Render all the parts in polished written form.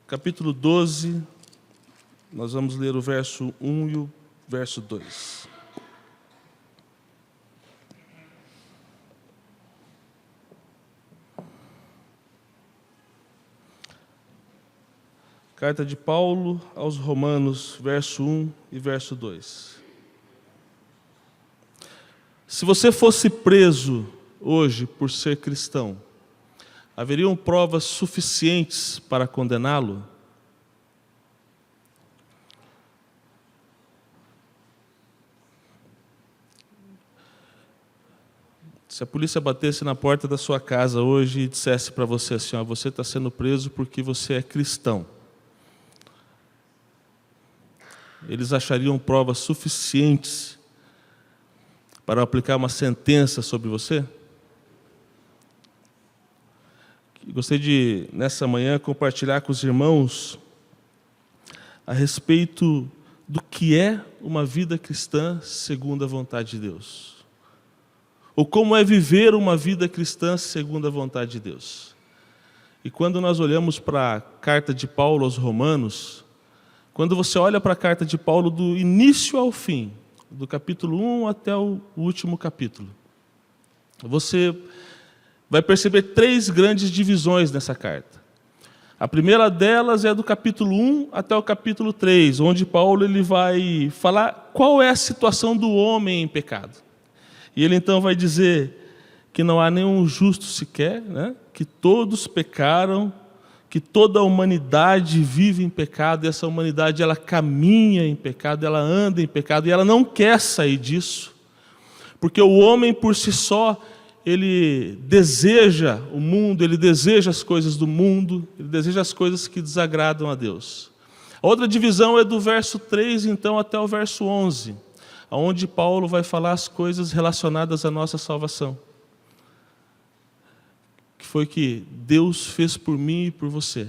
Capítulo 12, nós vamos ler o verso 1 e o verso 2. Carta de Paulo aos Romanos, verso 1 e verso 2. Se você fosse preso hoje por ser cristão, haveriam provas suficientes para condená-lo? Se a polícia batesse na porta da sua casa hoje e dissesse para você assim, você está sendo preso porque você é cristão, eles achariam provas suficientes para aplicar uma sentença sobre você? Gostaria de, nessa manhã, compartilhar com os irmãos a respeito do que é uma vida cristã segundo a vontade de Deus. Ou como é viver uma vida cristã segundo a vontade de Deus. E quando nós olhamos para a carta de Paulo aos Romanos, quando você olha para a carta de Paulo do início ao fim, do capítulo 1 até o último capítulo, você vai perceber três grandes divisões nessa carta. A primeira delas é do capítulo 1 até o capítulo 3, onde Paulo ele vai falar qual é a situação do homem em pecado. E ele então vai dizer que não há nenhum justo sequer, que todos pecaram, que toda a humanidade vive em pecado, e essa humanidade ela caminha em pecado, ela anda em pecado, e ela não quer sair disso, porque o homem por si só, ele deseja o mundo, ele deseja as coisas do mundo, ele deseja as coisas que desagradam a Deus. A outra divisão é do verso 3, então, até o verso 11, onde Paulo vai falar as coisas relacionadas à nossa salvação. Que foi que Deus fez por mim e por você.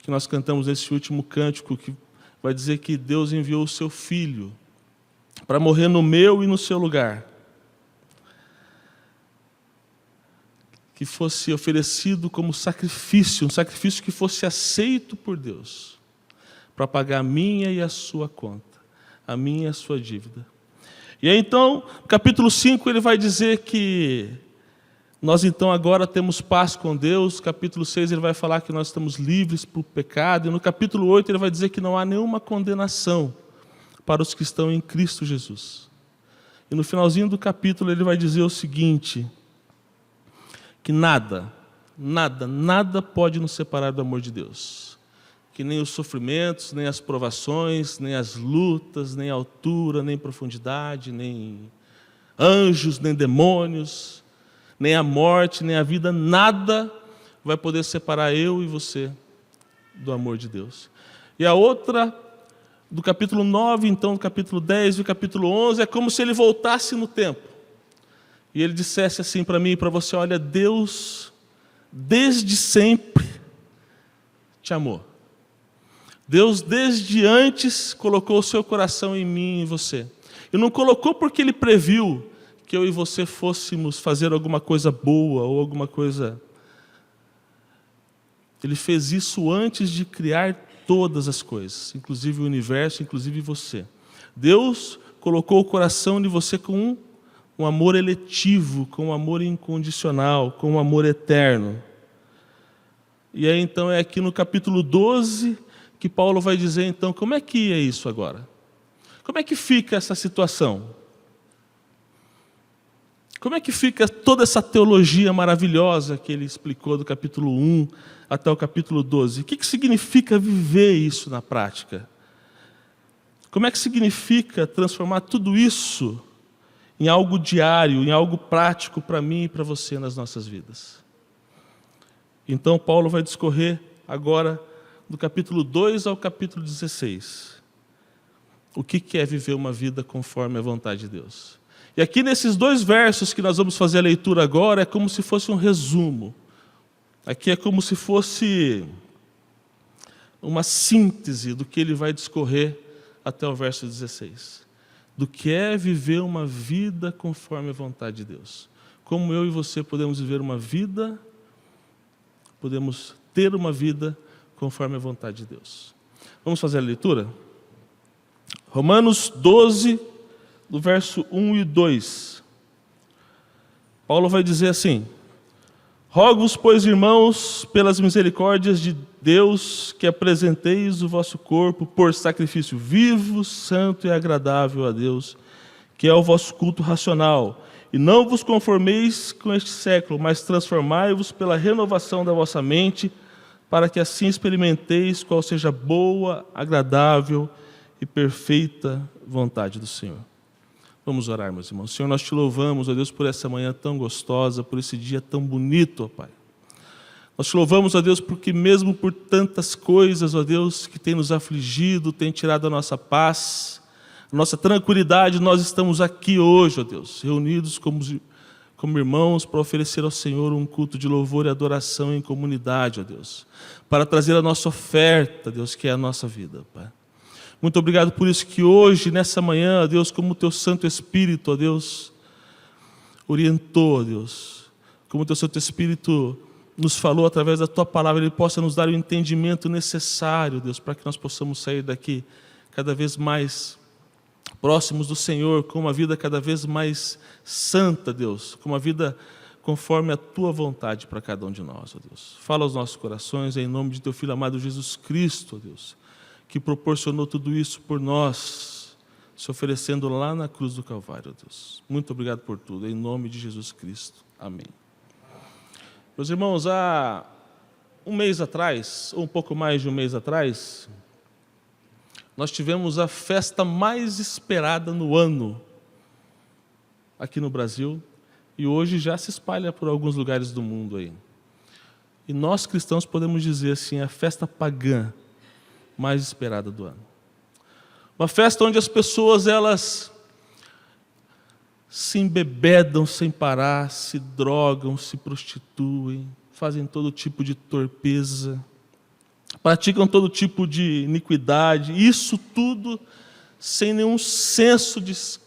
Que nós cantamos esse último cântico, que vai dizer que Deus enviou o seu Filho para morrer no meu e no seu lugar. Que fosse oferecido como sacrifício, um sacrifício que fosse aceito por Deus, para pagar a minha e a sua conta, a minha e a sua dívida. E aí então, capítulo 5, ele vai dizer que nós então agora temos paz com Deus. Capítulo 6, ele vai falar que nós estamos livres para o pecado. E no capítulo 8, ele vai dizer que não há nenhuma condenação para os que estão em Cristo Jesus. E no finalzinho do capítulo, ele vai dizer o seguinte: que nada pode nos separar do amor de Deus. Que nem os sofrimentos, nem as provações, nem as lutas, nem a altura, nem profundidade, nem anjos, nem demônios, nem a morte, nem a vida, nada vai poder separar eu e você do amor de Deus. E a outra, do capítulo 9, então, do capítulo 10 e do capítulo 11, é como se ele voltasse no tempo. E ele dissesse assim para mim e para você: olha, Deus, desde sempre, te amou. Deus, desde antes, colocou o seu coração em mim e em você. E não colocou porque Ele previu que eu e você fôssemos fazer alguma coisa boa ou alguma coisa. Ele fez isso antes de criar todas as coisas, inclusive o universo, inclusive você. Deus colocou o coração de você com um amor eletivo, com um amor incondicional, com um amor eterno. E aí então é aqui no capítulo 12 que Paulo vai dizer então como é que é isso agora? Como é que fica essa situação? Como é que fica toda essa teologia maravilhosa que ele explicou do capítulo 1 até o capítulo 12? O que significa viver isso na prática? Como é que significa transformar tudo isso em algo diário, em algo prático para mim e para você nas nossas vidas? Então Paulo vai discorrer agora do capítulo 2 ao capítulo 16. O que é viver uma vida conforme a vontade de Deus? E aqui nesses dois versos que nós vamos fazer a leitura agora, é como se fosse um resumo. Aqui é como se fosse uma síntese do que ele vai discorrer até o verso 16. Do que é viver uma vida conforme a vontade de Deus. Como eu e você podemos viver uma vida, podemos ter uma vida conforme a vontade de Deus. Vamos fazer a leitura? Romanos 12, do verso 1 e 2. Paulo vai dizer assim: rogo-vos, pois, irmãos, pelas misericórdias de Deus, que apresenteis o vosso corpo por sacrifício vivo, santo e agradável a Deus, que é o vosso culto racional. E não vos conformeis com este século, mas transformai-vos pela renovação da vossa mente, para que assim experimenteis qual seja a boa, agradável e perfeita vontade do Senhor. Vamos orar, meus irmãos. Senhor, nós te louvamos, ó Deus, por essa manhã tão gostosa, por esse dia tão bonito, ó Pai. Nós te louvamos, ó Deus, porque mesmo por tantas coisas, ó Deus, que tem nos afligido, tem tirado a nossa paz, a nossa tranquilidade, nós estamos aqui hoje, ó Deus, reunidos como irmãos para oferecer ao Senhor um culto de louvor e adoração em comunidade, ó Deus, para trazer a nossa oferta, Deus, que é a nossa vida, Pai. Muito obrigado por isso que hoje, nessa manhã, ó Deus, como o Teu Santo Espírito, ó Deus, orientou, ó Deus, como o Teu Santo Espírito nos falou através da Tua palavra, Ele possa nos dar o entendimento necessário, Deus, para que nós possamos sair daqui cada vez mais próximos do Senhor, com uma vida cada vez mais santa, Deus, com uma vida conforme a Tua vontade para cada um de nós, ó Deus. Fala aos nossos corações, em nome de Teu Filho amado Jesus Cristo, ó Deus, que proporcionou tudo isso por nós, se oferecendo lá na cruz do Calvário, ó Deus. Muito obrigado por tudo, em nome de Jesus Cristo. Amém. Meus irmãos, há um mês atrás, ou um pouco mais de um mês atrás, nós tivemos a festa mais esperada no ano aqui no Brasil, e hoje já se espalha por alguns lugares do mundo aí. E nós cristãos podemos dizer assim, a festa pagã mais esperada do ano. Uma festa onde as pessoas, elas se embebedam sem parar, se drogam, se prostituem, fazem todo tipo de torpeza, praticam todo tipo de iniquidade, isso tudo sem nenhum senso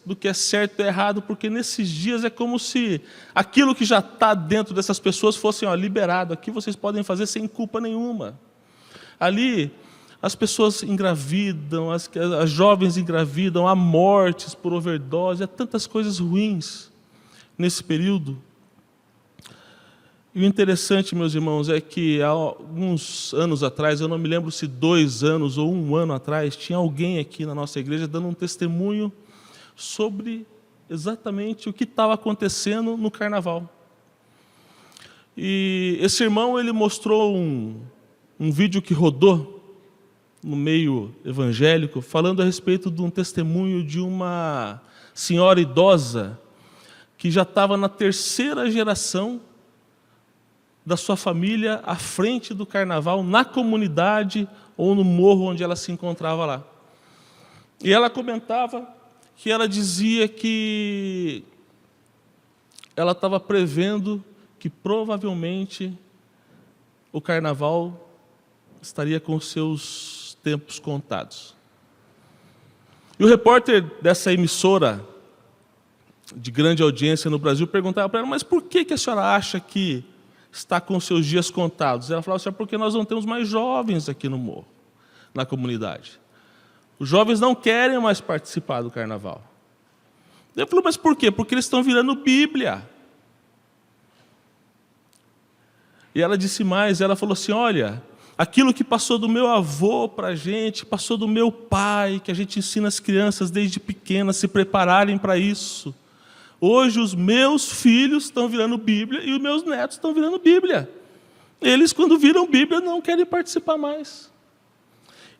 do que é certo e errado, porque nesses dias é como se aquilo que já está dentro dessas pessoas fosse liberado, aqui vocês podem fazer sem culpa nenhuma. Ali as pessoas engravidam, as jovens engravidam, há mortes por overdose, há tantas coisas ruins nesse período. E o interessante, meus irmãos, é que há alguns anos atrás, eu não me lembro se 2 anos ou 1 ano atrás, tinha alguém aqui na nossa igreja dando um testemunho sobre exatamente o que estava acontecendo no carnaval. E esse irmão, ele mostrou um vídeo que rodou no meio evangélico, falando a respeito de um testemunho de uma senhora idosa que já estava na 3ª geração da sua família à frente do carnaval, na comunidade ou no morro onde ela se encontrava lá. E ela comentava que ela dizia que ela estava prevendo que provavelmente o carnaval estaria com seus tempos contados. E o repórter dessa emissora de grande audiência no Brasil perguntava para ela, mas por que a senhora acha que está com seus dias contados? Ela falava assim, porque nós não temos mais jovens aqui no morro, na comunidade. Os jovens não querem mais participar do carnaval. Eu falei, mas por quê? Porque eles estão virando Bíblia. E ela disse mais, ela falou assim, olha, aquilo que passou do meu avô para a gente, passou do meu pai, que a gente ensina as crianças desde pequenas a se prepararem para isso. Hoje os meus filhos estão virando Bíblia e os meus netos estão virando Bíblia. Eles, quando viram Bíblia, não querem participar mais.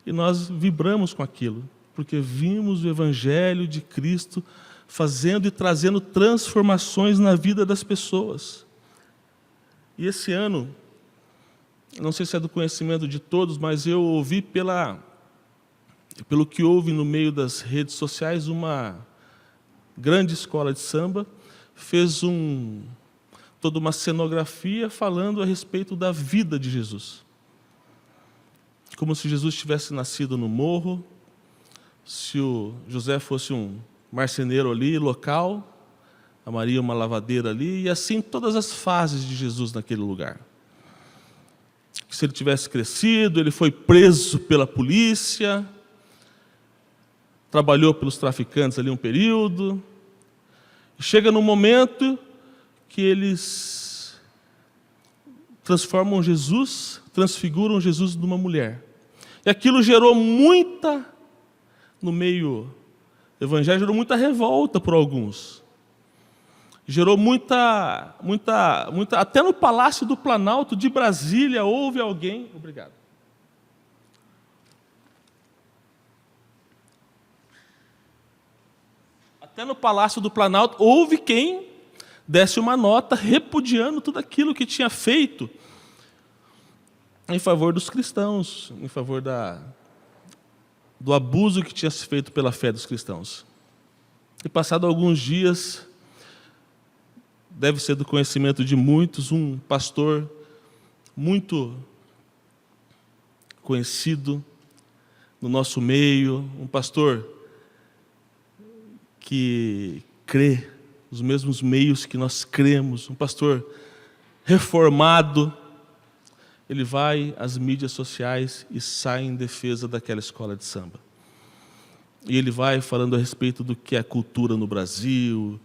E nós vibramos com aquilo, porque vimos o Evangelho de Cristo fazendo e trazendo transformações na vida das pessoas. E esse ano, não sei se é do conhecimento de todos, mas eu ouvi pelo que houve no meio das redes sociais, uma grande escola de samba fez toda uma cenografia falando a respeito da vida de Jesus. Como se Jesus tivesse nascido no morro, se o José fosse um marceneiro ali, local, a Maria uma lavadeira ali, e assim todas as fases de Jesus naquele lugar. que se ele tivesse crescido, ele foi preso pela polícia, trabalhou pelos traficantes ali um período, e chega num momento que eles transfiguram Jesus numa mulher. E aquilo gerou no meio evangélico, gerou muita revolta por alguns. Gerou muita, até no Palácio do Planalto de Brasília houve alguém, obrigado. Até no Palácio do Planalto houve quem desse uma nota repudiando tudo aquilo que tinha feito em favor dos cristãos, em favor do abuso que tinha se feito pela fé dos cristãos. E passado alguns dias, deve ser do conhecimento de muitos, um pastor muito conhecido no nosso meio, um pastor que crê nos mesmos meios que nós cremos, um pastor reformado, ele vai às mídias sociais e sai em defesa daquela escola de samba. E ele vai falando a respeito do que é a cultura no Brasil,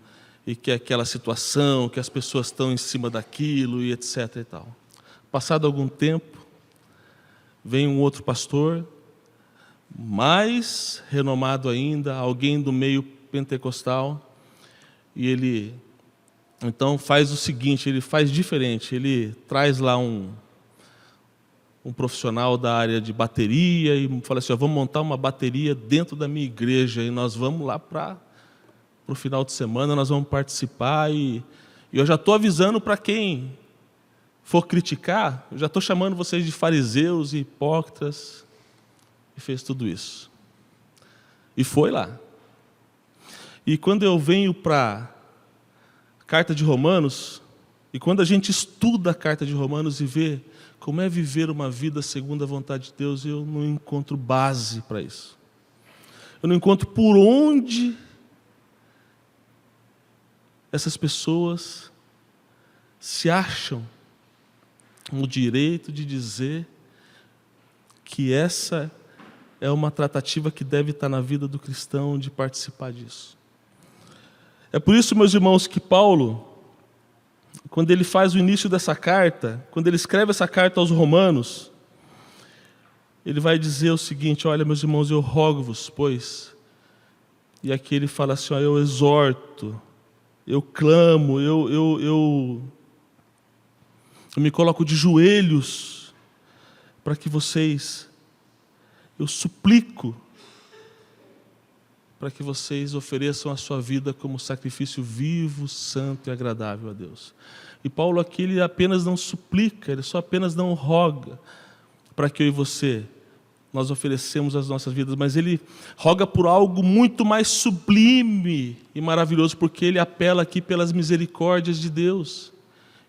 e que é aquela situação, que as pessoas estão em cima daquilo, e etc. e tal. Passado algum tempo, vem um outro pastor, mais renomado ainda, alguém do meio pentecostal, e ele então faz o seguinte, ele faz diferente, ele traz lá um profissional da área de bateria e fala assim, vamos montar uma bateria dentro da minha igreja e nós vamos lá para o final de semana, nós vamos participar e eu já estou avisando para quem for criticar, eu já estou chamando vocês de fariseus e hipócritas, e fez tudo isso. E foi lá. E quando eu venho para a carta de Romanos, e quando a gente estuda a carta de Romanos e vê como é viver uma vida segundo a vontade de Deus, eu não encontro base para isso. Eu não encontro por onde essas pessoas se acham no direito de dizer que essa é uma tratativa que deve estar na vida do cristão, de participar disso. É por isso, meus irmãos, que Paulo, quando ele faz o início dessa carta, quando ele escreve essa carta aos Romanos, ele vai dizer o seguinte, olha, meus irmãos, eu rogo-vos, pois, e aqui ele fala assim, eu exorto, eu clamo, eu me coloco de joelhos para que vocês, eu suplico para que vocês ofereçam a sua vida como sacrifício vivo, santo e agradável a Deus. E Paulo aqui ele apenas não suplica, ele só apenas não roga para que eu e você nós oferecemos as nossas vidas, mas ele roga por algo muito mais sublime e maravilhoso, porque ele apela aqui pelas misericórdias de Deus.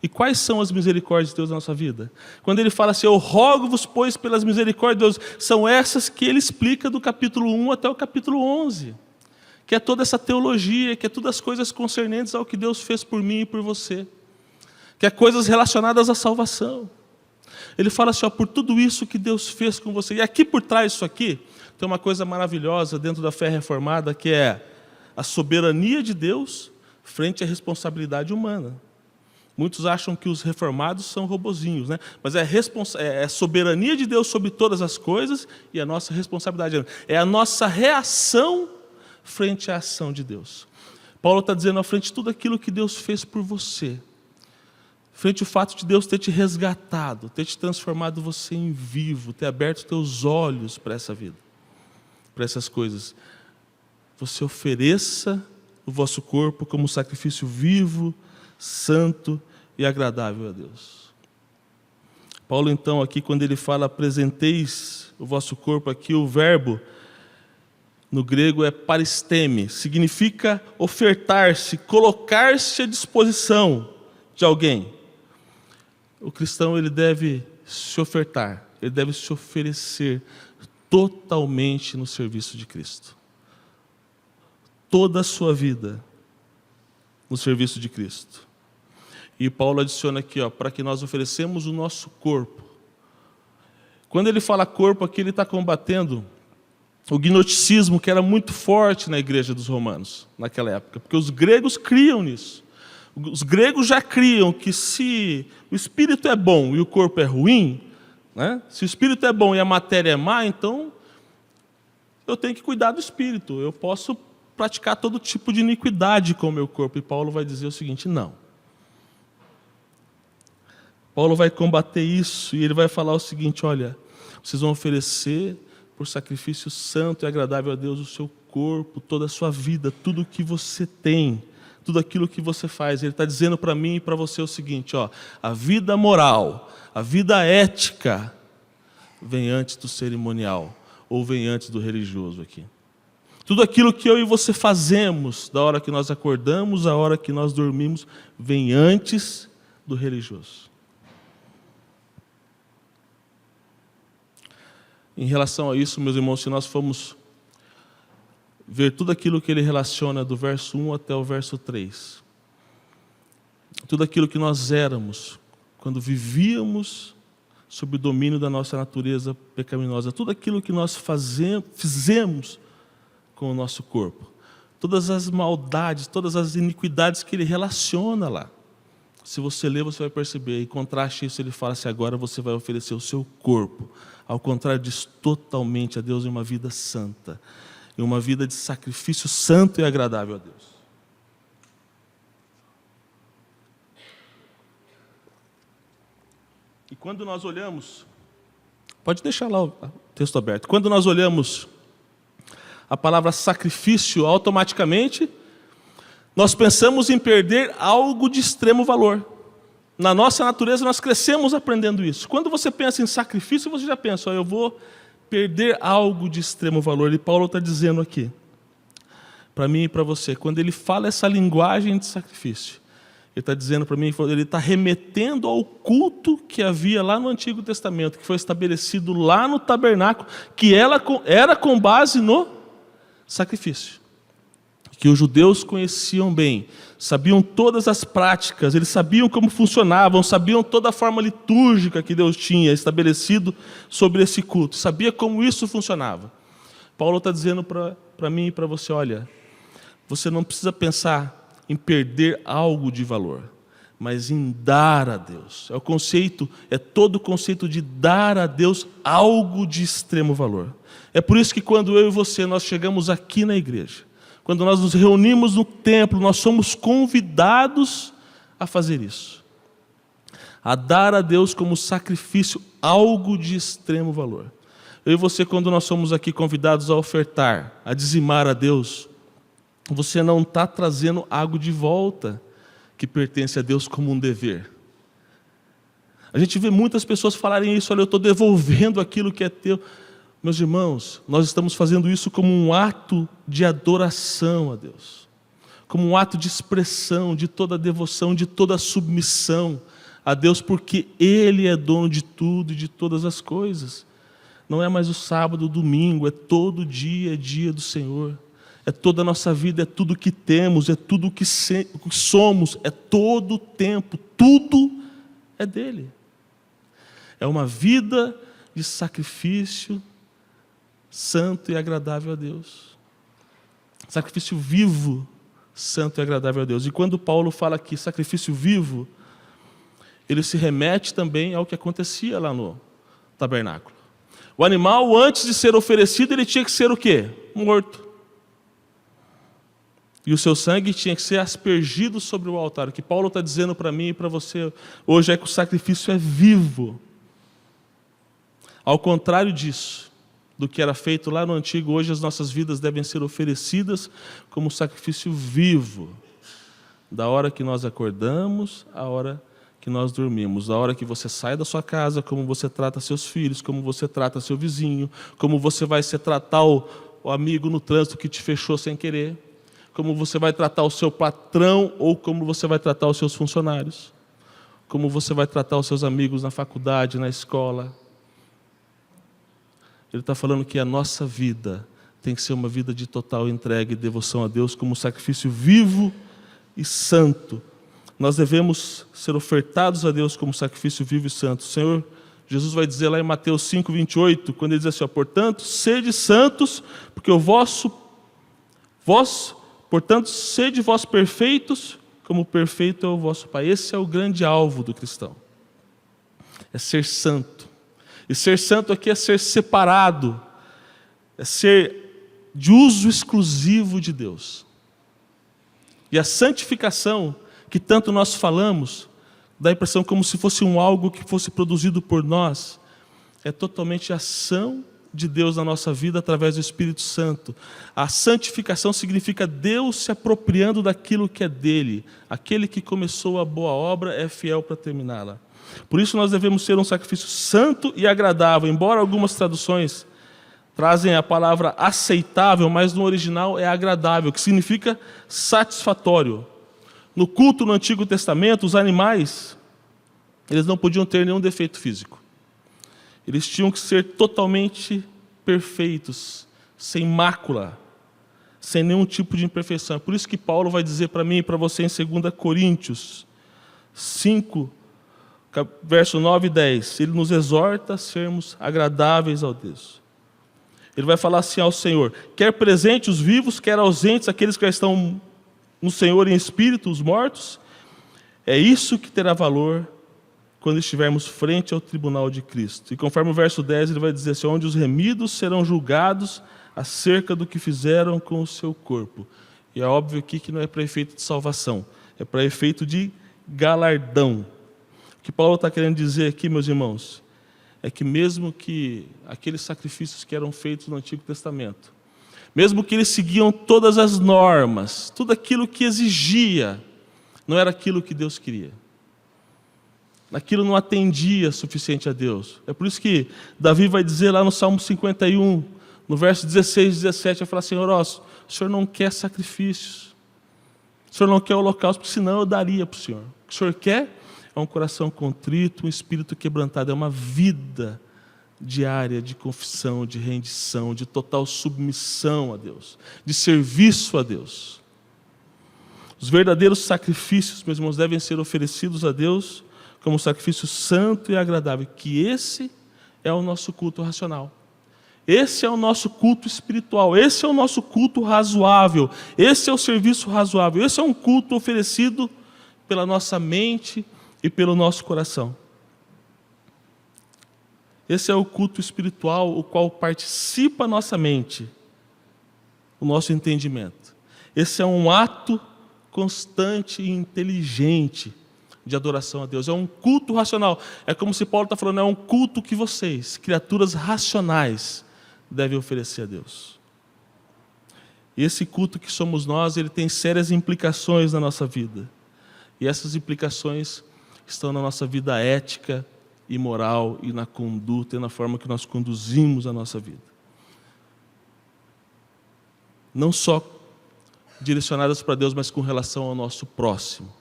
E quais são as misericórdias de Deus na nossa vida? Quando ele fala assim, eu rogo-vos, pois, pelas misericórdias de Deus, são essas que ele explica do capítulo 1 até o capítulo 11, que é toda essa teologia, que é todas as coisas concernentes ao que Deus fez por mim e por você, que é coisas relacionadas à salvação. Ele fala assim, por tudo isso que Deus fez com você. E aqui por trás disso aqui, tem uma coisa maravilhosa dentro da fé reformada, que é a soberania de Deus frente à responsabilidade humana. Muitos acham que os reformados são robozinhos, né? Mas é a soberania de Deus sobre todas as coisas e a nossa responsabilidade. É a nossa reação frente à ação de Deus. Paulo está dizendo, à frente de tudo aquilo que Deus fez por você, frente ao fato de Deus ter te resgatado, ter te transformado você em vivo, ter aberto os teus olhos para essa vida, para essas coisas. Você ofereça o vosso corpo como sacrifício vivo, santo e agradável a Deus. Paulo, então, aqui, quando ele fala, apresenteis o vosso corpo, aqui o verbo, no grego, é paristeme, significa ofertar-se, colocar-se à disposição de alguém. O cristão, ele deve se ofertar, ele deve se oferecer totalmente no serviço de Cristo. Toda a sua vida no serviço de Cristo. E Paulo adiciona aqui, para que nós oferecemos o nosso corpo Quando ele fala corpo aqui, ele está combatendo o gnosticismo, que era muito forte na igreja dos romanos, naquela época, porque os gregos criam nisso. Os gregos já criam que se o espírito é bom e o corpo é ruim, né? Se o espírito é bom e a matéria é má, então eu tenho que cuidar do espírito, eu posso praticar todo tipo de iniquidade com o meu corpo. E Paulo vai dizer o seguinte: não. Paulo vai combater isso e ele vai falar o seguinte: olha, vocês vão oferecer por sacrifício santo e agradável a Deus o seu corpo, toda a sua vida, tudo o que você tem, tudo aquilo que você faz. Ele está dizendo para mim e para você o seguinte: ó, a vida moral, a vida ética vem antes do cerimonial, ou vem antes do religioso aqui. Tudo aquilo que eu e você fazemos, da hora que nós acordamos, à hora que nós dormimos, vem antes do religioso. Em relação a isso, meus irmãos, se nós formos ver tudo aquilo que ele relaciona do verso 1 até o verso 3, tudo aquilo que nós éramos quando vivíamos sob o domínio da nossa natureza pecaminosa, tudo aquilo que nós fizemos com o nosso corpo, todas as maldades, todas as iniquidades que ele relaciona lá. Se você ler, você vai perceber. Em contraste a isso, ele fala assim: agora você vai oferecer o seu corpo. Ao contrário disso, totalmente a Deus, em uma vida santa, em uma vida de sacrifício santo e agradável a Deus. E quando nós olhamos, pode deixar lá o texto aberto, quando nós olhamos a palavra sacrifício, automaticamente nós pensamos em perder algo de extremo valor. Na nossa natureza nós crescemos aprendendo isso. Quando você pensa em sacrifício, você já pensa: ó, eu vou perder algo de extremo valor. E Paulo está dizendo aqui, para mim e para você, quando ele fala essa linguagem de sacrifício, ele está dizendo para mim, ele está remetendo ao culto que havia lá no Antigo Testamento, que foi estabelecido lá no tabernáculo, que era com base no sacrifício, que os judeus conheciam bem, sabiam todas as práticas, eles sabiam como funcionavam, sabiam toda a forma litúrgica que Deus tinha estabelecido sobre esse culto, sabia como isso funcionava. Paulo está dizendo para mim e para você: olha, você não precisa pensar em perder algo de valor, mas em dar a Deus. É todo o conceito de dar a Deus algo de extremo valor. É por isso que quando eu e você, nós chegamos aqui na igreja, quando nós nos reunimos no templo, nós somos convidados a fazer isso. A dar a Deus como sacrifício algo de extremo valor. Eu e você, quando nós somos aqui convidados a ofertar, a dizimar a Deus, você não está trazendo algo de volta que pertence a Deus como um dever. A gente vê muitas pessoas falarem isso: olha, eu estou devolvendo aquilo que é teu. Meus irmãos, nós estamos fazendo isso como um ato de adoração a Deus, como um ato de expressão de toda a devoção, de toda a submissão a Deus, porque Ele é dono de tudo e de todas as coisas. Não é mais o sábado, o domingo, é todo dia, é dia do Senhor. É toda a nossa vida, é tudo o que temos, é tudo o que somos, é todo o tempo, tudo é dele. É uma vida de sacrifício santo e agradável a Deus. Sacrifício vivo, santo e agradável a Deus. E quando Paulo fala aqui sacrifício vivo, ele se remete também ao que acontecia lá no tabernáculo. O animal, antes de ser oferecido, ele tinha que ser o quê? Morto. E o seu sangue tinha que ser aspergido sobre o altar. O que Paulo está dizendo para mim e para você hoje é que o sacrifício é vivo. Ao contrário disso, do que era feito lá no antigo, hoje as nossas vidas devem ser oferecidas como sacrifício vivo. Da hora que nós acordamos, à hora que nós dormimos. Da hora que você sai da sua casa, como você trata seus filhos, como você trata seu vizinho, como você vai se tratar o amigo no trânsito que te fechou sem querer, como você vai tratar o seu patrão ou como você vai tratar os seus funcionários, como você vai tratar os seus amigos na faculdade, na escola. Ele está falando que a nossa vida tem que ser uma vida de total entrega e devoção a Deus como um sacrifício vivo e santo. Nós devemos ser ofertados a Deus como sacrifício vivo e santo. O Senhor Jesus vai dizer lá em Mateus 5:28, quando ele diz assim, portanto, sede santos, porque portanto, sede vós perfeitos, como perfeito é o vosso Pai. Esse é o grande alvo do cristão. É ser santo. E ser santo aqui é ser separado, é ser de uso exclusivo de Deus. E a santificação, que tanto nós falamos, dá a impressão como se fosse algo que fosse produzido por nós, é totalmente ação de Deus na nossa vida através do Espírito Santo. A santificação significa Deus se apropriando daquilo que é dele. Aquele que começou a boa obra é fiel para terminá-la. Por isso nós devemos ser um sacrifício santo e agradável, embora algumas traduções trazem a palavra aceitável, mas no original é agradável, que significa satisfatório. No culto no Antigo Testamento, os animais, eles não podiam ter nenhum defeito físico. Eles tinham que ser totalmente perfeitos, sem mácula, sem nenhum tipo de imperfeição. Por isso que Paulo vai dizer para mim e para você em 2 Coríntios 5, verso 9 e 10. Ele nos exorta a sermos agradáveis ao Deus. Ele vai falar assim ao Senhor, quer presentes os vivos, quer ausentes aqueles que já estão no Senhor em espírito, os mortos. É isso que terá valor quando estivermos frente ao tribunal de Cristo. E conforme o verso 10, ele vai dizer assim, onde os remidos serão julgados acerca do que fizeram com o seu corpo. E é óbvio aqui que não é para efeito de salvação, é para efeito de galardão. O que Paulo está querendo dizer aqui, meus irmãos, é que mesmo que aqueles sacrifícios que eram feitos no Antigo Testamento, mesmo que eles seguiam todas as normas, tudo aquilo que exigia, não era aquilo que Deus queria. Aquilo não atendia suficiente a Deus. É por isso que Davi vai dizer lá no Salmo 51, no verso 16 e 17, vai falar, Senhor, o Senhor não quer sacrifícios, o Senhor não quer holocausto, porque senão eu daria para o Senhor. O que o Senhor quer é um coração contrito, um espírito quebrantado, é uma vida diária de confissão, de rendição, de total submissão a Deus, de serviço a Deus. Os verdadeiros sacrifícios, meus irmãos, devem ser oferecidos a Deus como sacrifício santo e agradável, que esse é o nosso culto racional. Esse é o nosso culto espiritual, esse é o nosso culto razoável, esse é o serviço razoável, esse é um culto oferecido pela nossa mente e pelo nosso coração. Esse é o culto espiritual, o qual participa a nossa mente, o nosso entendimento. Esse é um ato constante e inteligente de adoração a Deus. É um culto racional. É como se Paulo está falando, é um culto que vocês, criaturas racionais, devem oferecer a Deus. E esse culto que somos nós, ele tem sérias implicações na nossa vida. E essas implicações estão na nossa vida ética e moral e na conduta e na forma que nós conduzimos a nossa vida. Não só direcionadas para Deus, mas com relação ao nosso próximo.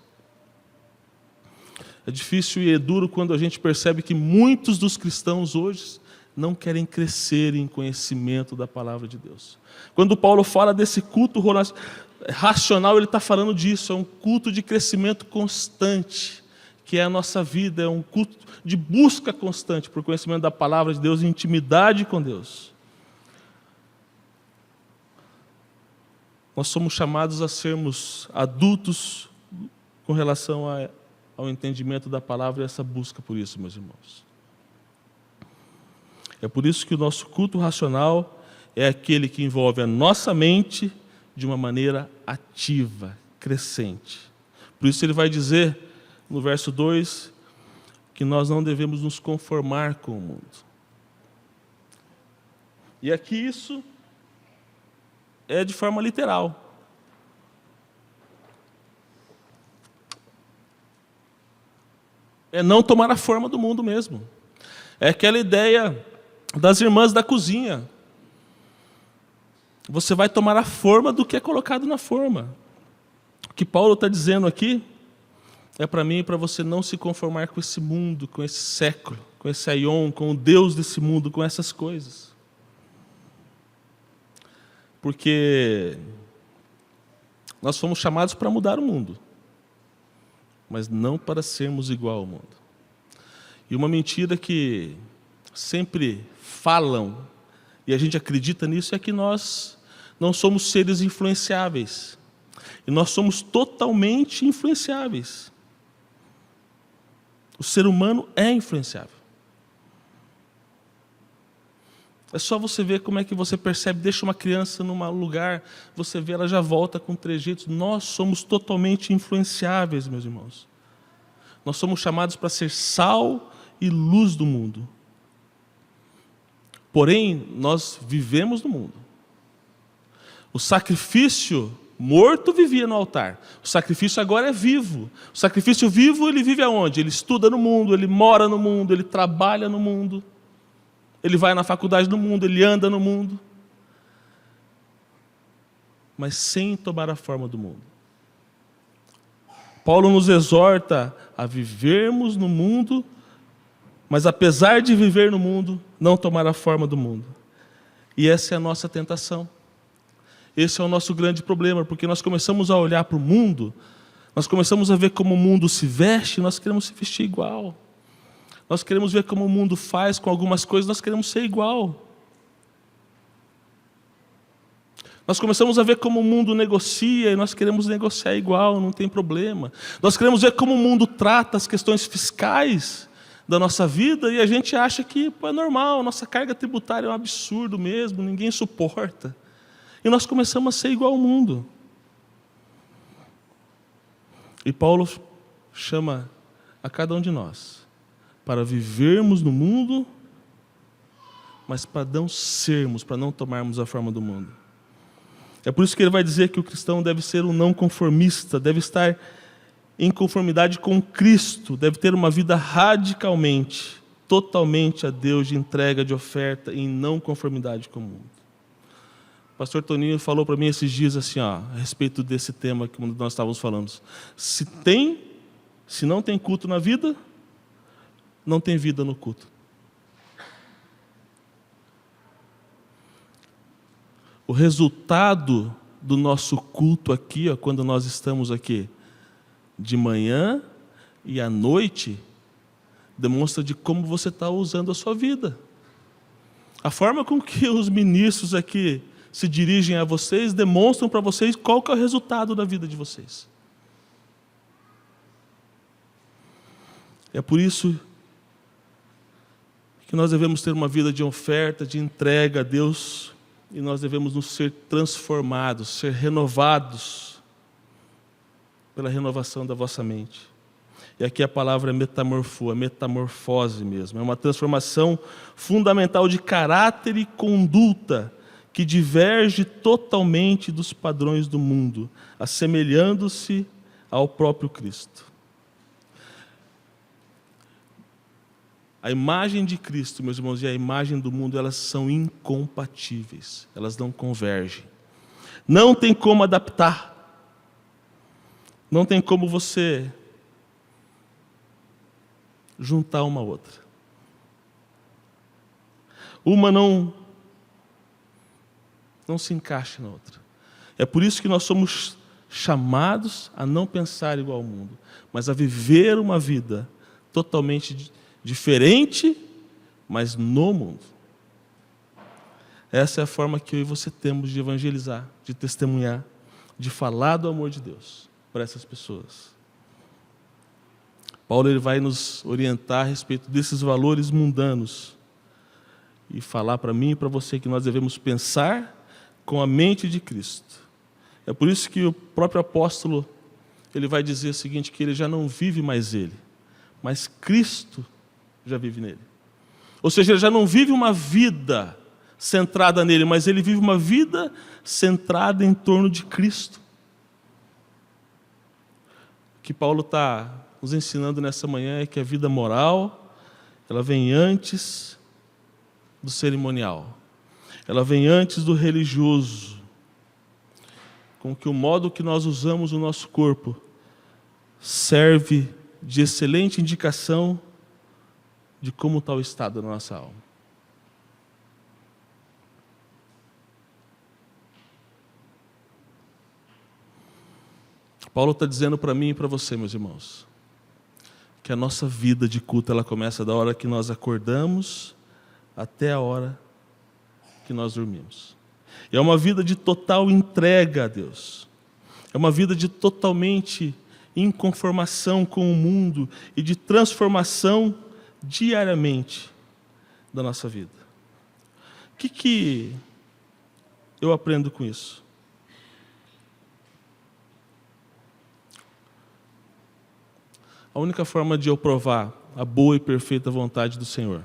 É difícil e é duro quando a gente percebe que muitos dos cristãos hoje não querem crescer em conhecimento da palavra de Deus. Quando Paulo fala desse culto racional, ele está falando disso, é um culto de crescimento constante, que é a nossa vida, é um culto de busca constante por conhecimento da palavra de Deus e intimidade com Deus. Nós somos chamados a sermos adultos com relação ao entendimento da palavra e essa busca por isso, meus irmãos. É por isso que o nosso culto racional é aquele que envolve a nossa mente de uma maneira ativa, crescente. Por isso ele vai dizer, no verso 2, que nós não devemos nos conformar com o mundo. E aqui isso é de forma literal. É não tomar a forma do mundo mesmo. É aquela ideia das irmãs da cozinha. Você vai tomar a forma do que é colocado na forma. O que Paulo está dizendo aqui é para mim e para você não se conformar com esse mundo, com esse século, com esse aion, com o Deus desse mundo, com essas coisas. Porque nós fomos chamados para mudar o mundo, mas não para sermos igual ao mundo. E uma mentira que sempre falam, e a gente acredita nisso, é que nós não somos seres influenciáveis. E nós somos totalmente influenciáveis. O ser humano é influenciável. É só você ver como é que você percebe, deixa uma criança num lugar, você vê, ela já volta com trejeitos. Nós somos totalmente influenciáveis, meus irmãos. Nós somos chamados para ser sal e luz do mundo. Porém, nós vivemos no mundo. O sacrifício morto vivia no altar. O sacrifício agora é vivo. O sacrifício vivo, ele vive aonde? Ele estuda no mundo, ele mora no mundo, ele trabalha no mundo. Ele vai na faculdade no mundo, ele anda no mundo. Mas sem tomar a forma do mundo. Paulo nos exorta a vivermos no mundo, mas apesar de viver no mundo, não tomar a forma do mundo. E essa é a nossa tentação. Esse é o nosso grande problema, porque nós começamos a olhar para o mundo, nós começamos a ver como o mundo se veste, nós queremos se vestir igual. Nós queremos ver como o mundo faz com algumas coisas, nós queremos ser igual. Nós começamos a ver como o mundo negocia e nós queremos negociar igual, não tem problema. Nós queremos ver como o mundo trata as questões fiscais da nossa vida e a gente acha que é normal, nossa carga tributária é um absurdo mesmo, ninguém suporta. E nós começamos a ser igual ao mundo. E Paulo chama a cada um de nós para vivermos no mundo, mas para não sermos, para não tomarmos a forma do mundo. É por isso que ele vai dizer que o cristão deve ser um não conformista, deve estar em conformidade com Cristo, deve ter uma vida radicalmente, totalmente a Deus, de entrega, de oferta, em não conformidade com o mundo. O pastor Toninho falou para mim esses dias assim, a respeito desse tema que nós estávamos falando. Se não tem culto na vida, não tem vida no culto. O resultado do nosso culto aqui, quando nós estamos aqui de manhã e à noite, demonstra de como você está usando a sua vida. A forma com que os ministros aqui se dirigem a vocês, demonstram para vocês qual que é o resultado da vida de vocês. É por isso que nós devemos ter uma vida de oferta, de entrega a Deus, e nós devemos nos ser transformados, ser renovados pela renovação da vossa mente. E aqui a palavra é metamorfose mesmo. É uma transformação fundamental de caráter e conduta que diverge totalmente dos padrões do mundo, assemelhando-se ao próprio Cristo. A imagem de Cristo, meus irmãos, e a imagem do mundo, elas são incompatíveis. Elas não convergem. Não tem como adaptar. Não tem como você juntar uma à outra. Uma não se encaixa na outra. É por isso que nós somos chamados a não pensar igual ao mundo, mas a viver uma vida totalmente diferente, mas no mundo. Essa é a forma que eu e você temos de evangelizar, de testemunhar, de falar do amor de Deus para essas pessoas. Paulo ele vai nos orientar a respeito desses valores mundanos e falar para mim e para você que nós devemos pensar com a mente de Cristo. É por isso que o próprio apóstolo ele vai dizer o seguinte, que ele já não vive mais ele, mas Cristo já vive nele. Ou seja, ele já não vive uma vida centrada nele, mas ele vive uma vida centrada em torno de Cristo. O que Paulo está nos ensinando nessa manhã é que a vida moral, ela vem antes do cerimonial. Ela vem antes do religioso. Com que o modo que nós usamos o nosso corpo serve de excelente indicação de como está o estado da nossa alma. Paulo está dizendo para mim e para você, meus irmãos, que que a nossa vida de culto ela começa da hora que nós acordamos até a hora que nós dormimos. E é uma vida de total entrega a Deus. É uma vida de totalmente inconformação com o mundo e de transformação diariamente da nossa vida. O que eu aprendo com isso? A única forma de eu provar a boa e perfeita vontade do Senhor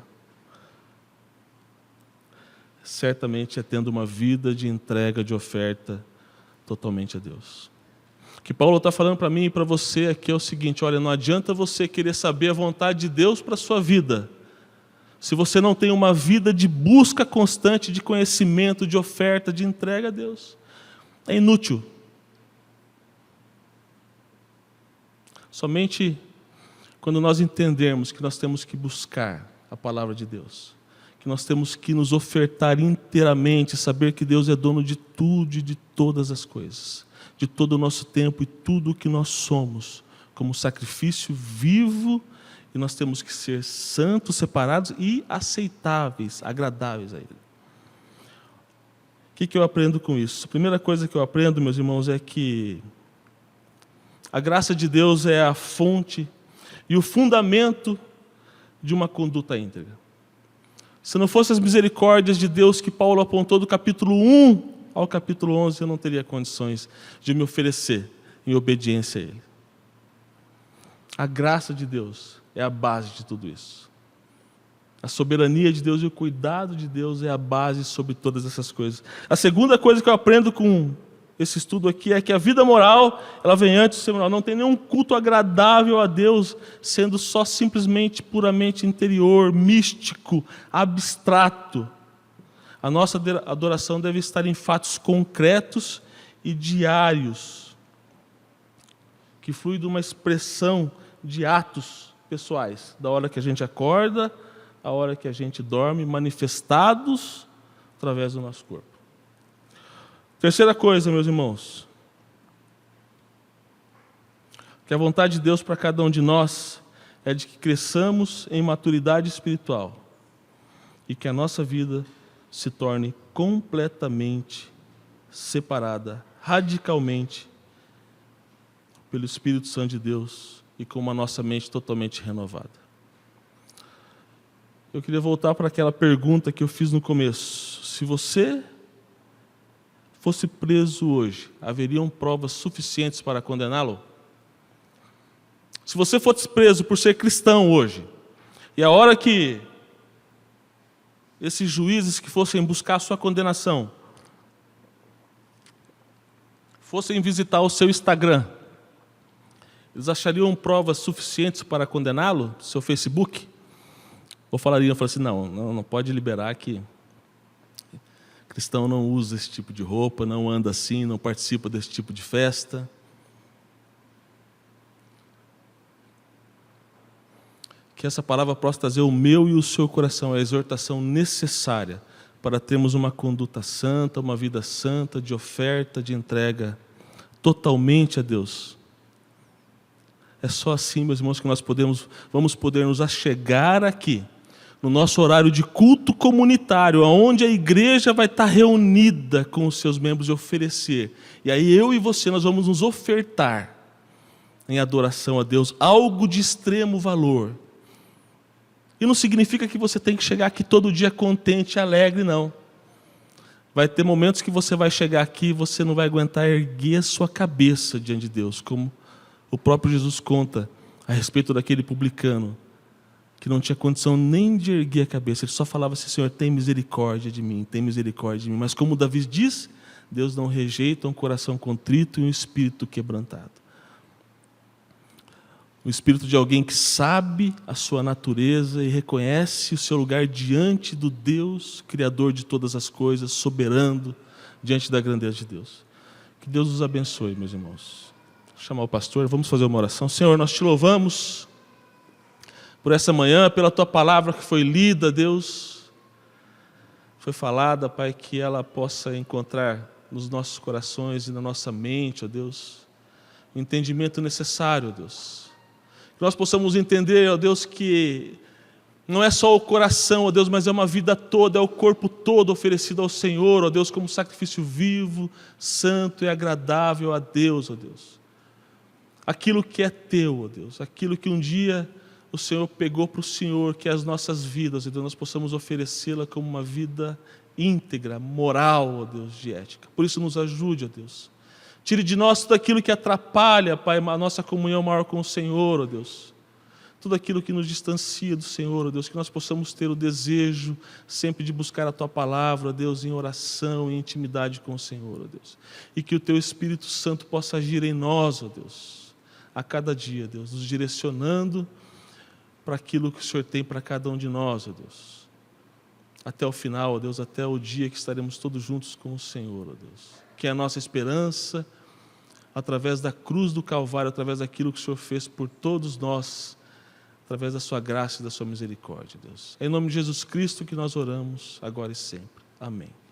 certamente é tendo uma vida de entrega, de oferta totalmente a Deus. O que Paulo está falando para mim e para você aqui é o seguinte: olha, não adianta você querer saber a vontade de Deus para a sua vida, se você não tem uma vida de busca constante, de conhecimento, de oferta, de entrega a Deus. É inútil. Somente quando nós entendermos que nós temos que buscar a palavra de Deus, que nós temos que nos ofertar inteiramente, saber que Deus é dono de tudo e de todas as coisas, de todo o nosso tempo e tudo o que nós somos, como sacrifício vivo, e nós temos que ser santos, separados e aceitáveis, agradáveis a Ele. O que eu aprendo com isso? A primeira coisa que eu aprendo, meus irmãos, é que a graça de Deus é a fonte e o fundamento de uma conduta íntegra. Se não fossem as misericórdias de Deus que Paulo apontou do capítulo 1 ao capítulo 11, eu não teria condições de me oferecer em obediência a Ele. A graça de Deus é a base de tudo isso. A soberania de Deus e o cuidado de Deus é a base sobre todas essas coisas. A segunda coisa que eu aprendo com esse estudo aqui é que a vida moral, ela vem antes do ser moral. Não tem nenhum culto agradável a Deus, sendo só simplesmente, puramente interior, místico, abstrato. A nossa adoração deve estar em fatos concretos e diários, que flui de uma expressão de atos pessoais, da hora que a gente acorda, a hora que a gente dorme, manifestados através do nosso corpo. Terceira coisa, meus irmãos, que a vontade de Deus para cada um de nós é de que cresçamos em maturidade espiritual e que a nossa vida se torne completamente separada, radicalmente, pelo Espírito Santo de Deus e com uma nossa mente totalmente renovada. Eu queria voltar para aquela pergunta que eu fiz no começo. Se você fosse preso hoje, haveriam provas suficientes para condená-lo? Se você fosse preso por ser cristão hoje, e a hora que esses juízes que fossem buscar a sua condenação fossem visitar o seu Instagram, eles achariam provas suficientes para condená-lo, seu Facebook? Ou falariam assim, não pode liberar que cristão não usa esse tipo de roupa, não anda assim, não participa desse tipo de festa. Que essa palavra possa trazer o meu e o seu coração, a exortação necessária para termos uma conduta santa, uma vida santa, de oferta, de entrega totalmente a Deus. É só assim, meus irmãos, que nós vamos poder nos achegar aqui, no nosso horário de culto comunitário, onde a igreja vai estar reunida com os seus membros e oferecer. E aí eu e você, nós vamos nos ofertar em adoração a Deus, algo de extremo valor. E não significa que você tem que chegar aqui todo dia contente e alegre, não. Vai ter momentos que você vai chegar aqui e você não vai aguentar erguer a sua cabeça diante de Deus, como o próprio Jesus conta a respeito daquele publicano, que não tinha condição nem de erguer a cabeça. Ele só falava assim, Senhor, tem misericórdia de mim, tem misericórdia de mim. Mas como Davi diz, Deus não rejeita um coração contrito e um espírito quebrantado. O espírito de alguém que sabe a sua natureza e reconhece o seu lugar diante do Deus, Criador de todas as coisas, soberano, diante da grandeza de Deus. Que Deus os abençoe, meus irmãos. Vou chamar o pastor, vamos fazer uma oração. Senhor, nós te louvamos por essa manhã, pela Tua palavra que foi lida, Deus, foi falada, Pai, que ela possa encontrar nos nossos corações e na nossa mente, ó Deus, o entendimento necessário, ó Deus, Que nós possamos entender, ó Deus, que não é só o coração, ó Deus, mas é uma vida toda, é o corpo todo oferecido ao Senhor, ó Deus, como sacrifício vivo, santo e agradável a Deus, ó Deus. Aquilo que é teu, ó Deus, aquilo que um dia o Senhor pegou para o Senhor, que é as nossas vidas, ó Deus, nós possamos oferecê-la como uma vida íntegra, moral, ó Deus, de ética. Por isso nos ajude, ó Deus. Tire de nós tudo aquilo que atrapalha, Pai, a nossa comunhão maior com o Senhor, ó Deus. Tudo aquilo que nos distancia do Senhor, ó Deus, que nós possamos ter o desejo sempre de buscar a Tua Palavra, ó Deus, em oração, em intimidade com o Senhor, ó Deus. E que o Teu Espírito Santo possa agir em nós, ó Deus, a cada dia, Deus, nos direcionando para aquilo que o Senhor tem para cada um de nós, ó Deus. Até o final, ó Deus, até o dia que estaremos todos juntos com o Senhor, ó Deus. Que é a nossa esperança, através da cruz do Calvário, através daquilo que o Senhor fez por todos nós, através da sua graça e da sua misericórdia, Deus. É em nome de Jesus Cristo que nós oramos, agora e sempre. Amém.